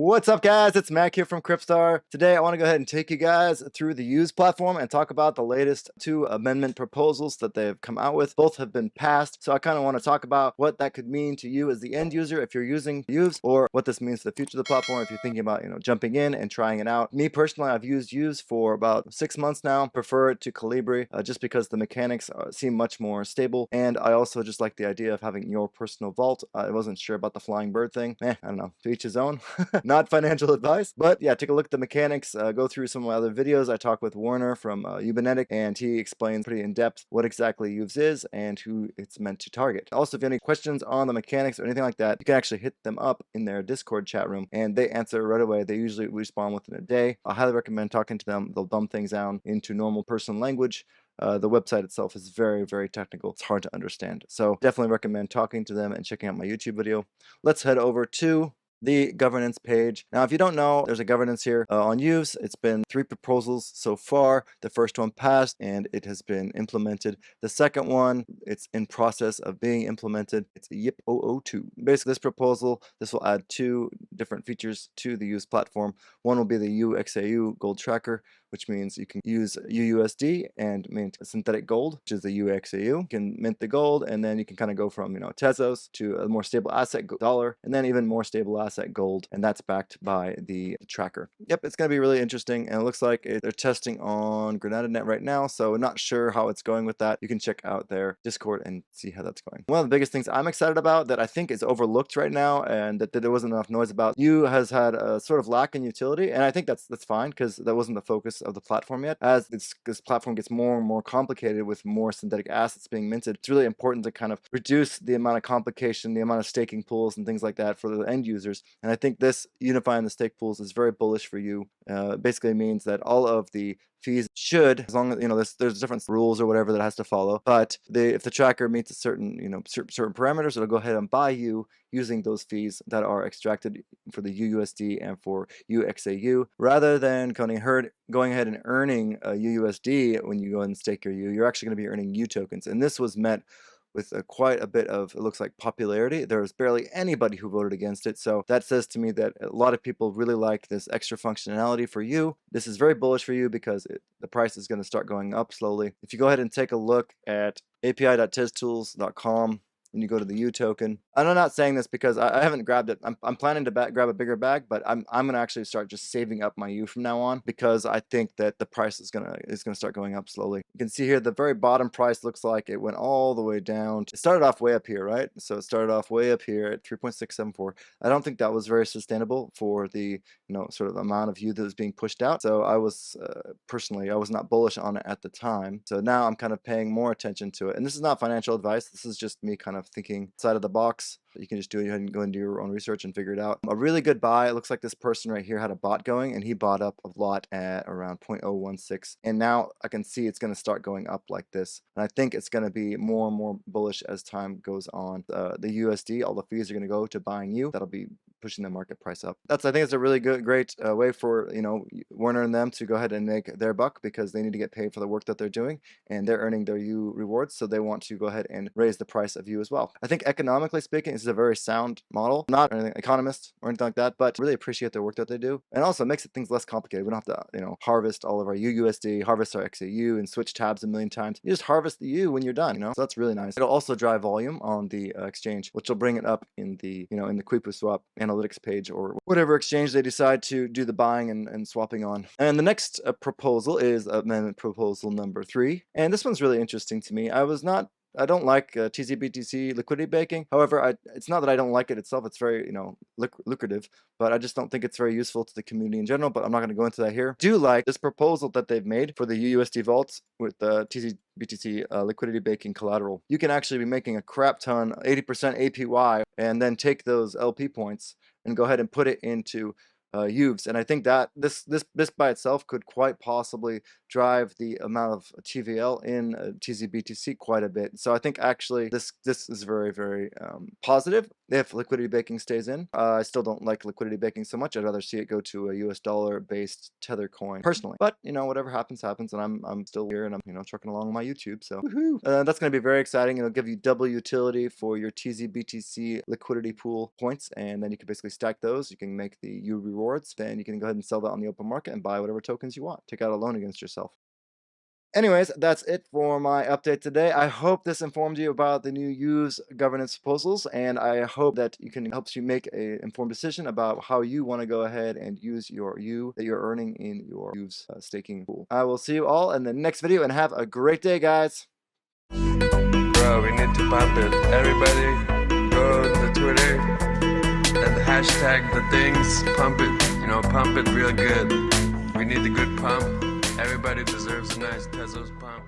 What's up, guys? It's Mac here from Cryptstar. Today I want to go ahead and take you guys through the Youves platform and talk about the latest two amendment proposals that they've come out with. Both have been passed, so I kind of want to talk about what that could mean to you as the end user if you're using Youves, or what this means to the future of the platform if you're thinking about jumping in and trying it out. Me personally, I've used Youves for about 6 months now. Prefer it to Calibri just because the mechanics seem much more stable, and I also just like the idea of having your personal vault. I wasn't sure about the flying bird thing. I don't know, to each his own. Not financial advice, but yeah, take a look at the mechanics, go through some of my other videos. I talk with Warner from Ubenetic, and he explains pretty in depth what exactly Youves is and who it's meant to target. Also, if you have any questions on the mechanics or anything like that, you can actually hit them up in their Discord chat room, and they answer right away. They usually respond within a day. I highly recommend talking to them. They'll dumb things down into normal person language. The website itself is very, very technical. It's hard to understand. So definitely recommend talking to them and checking out my YouTube video. Let's head over to the governance page. Now, if you don't know, there's a governance here on Youves. It's been 3 proposals so far. The first one passed and it has been implemented. The second one, it's in process of being implemented. It's YIP 002. Basically, this proposal, this will add 2 different features to the Youves platform. One will be the UXAU gold tracker, which means you can use UUSD and mint synthetic gold, which is the UXAU. You can mint the gold, and then you can kind of go from Tezos to a more stable asset dollar, and then even more stable asset gold, and that's backed by the tracker. Yep, it's going to be really interesting, and it looks like they're testing on GrenadaNet right now, so not sure how it's going with that. You can check out their Discord and see how that's going. One of the biggest things I'm excited about that I think is overlooked right now, and that there wasn't enough noise about, has had a sort of lack in utility, and I think that's fine because that wasn't the focus of the platform yet. As this platform gets more and more complicated with more synthetic assets being minted, it's really important to kind of reduce the amount of complication, the amount of staking pools and things like that for the end users. And I think this unifying the stake pools is very bullish for you. Basically means that all of the fees should, as long as there's different rules or whatever that has to follow, but if the tracker meets a certain certain parameters, it'll go ahead and buy you using those fees that are extracted for the UUSD and for UXAU, rather than going ahead and earning UUSD when you go and stake your U. You're actually going to be earning U tokens, and this was met with quite a bit of, it looks like, popularity. There was barely anybody who voted against it, so that says to me that a lot of people really like this extra functionality for you. This is very bullish for you because the price is going to start going up slowly. If you go ahead and take a look at api.teztools.com, and you go to the U token. And I'm not saying this because I haven't grabbed it. I'm planning to grab a bigger bag, but I'm gonna actually start just saving up my U from now on, because I think that the price is gonna start going up slowly. You can see here the very bottom price looks like it went all the way down. It started off way up here, right? So it started off way up here at 3.674. I don't think that was very sustainable for the sort of amount of U that was being pushed out. So I was personally, I was not bullish on it at the time. So now I'm kind of paying more attention to it. And this is not financial advice. This is just me kind of thinking outside of the box. You can just go ahead and go and do your own research and figure it out. A really good buy. It looks like this person right here had a bot going, and he bought up a lot at around 0.016. And now I can see it's going to start going up like this. And I think it's going to be more and more bullish as time goes on. The USD, all the fees are going to go to buying you. That'll be pushing the market price up. I think it's a really great way for Warner and them to go ahead and make their buck, because they need to get paid for the work that they're doing, and they're earning their U rewards, so they want to go ahead and raise the price of U as well. I think economically speaking, this is a very sound model. Not anything economist or anything like that, but really appreciate the work that they do, and also makes things less complicated. We don't have to harvest all of our UUSD, harvest our XAU, and switch tabs a million times. You just harvest the U when you're done. So that's really nice. It'll also drive volume on the exchange, which will bring it up in the in the Quipu swap analytics page, or whatever exchange they decide to do the buying and swapping on. And the next proposal is amendment proposal number 3, and this one's really interesting to me. I don't like TZBTC liquidity baking. However, it's not that I don't like it itself. It's very, lucrative, but I just don't think it's very useful to the community in general, but I'm not going to go into that here. Do like this proposal that they've made for the UUSD vaults with the TZBTC liquidity baking collateral. You can actually be making a crap ton, 80% APY, and then take those LP points and go ahead and put it into Youves, and I think that this by itself could quite possibly drive the amount of TVL in TZBTC quite a bit. So I think actually this is very positive if liquidity baking stays in. I still don't like liquidity baking so much. I'd rather see it go to a US dollar based Tether coin personally. But whatever happens, happens, and I'm still here, and I'm trucking along on my YouTube. So woohoo! That's going to be very exciting. It'll give you double utility for your TZBTC liquidity pool points, and then you can basically stack those. You can make the U rewards, then you can go ahead and sell that on the open market and buy whatever tokens you want. Take out a loan against yourself. Anyways, that's it for my update today. I hope this informed you about the new Youves governance proposals, and I hope that helps you make an informed decision about how you want to go ahead and use your U that you're earning in your Youves staking pool. I will see you all in the next video, and have a great day, guys. Bro, we need to pump it. Everybody, go to Twitter and hashtag the things. Pump it. Pump it real good. We need a good pump. Everybody deserves a nice Tezos pump.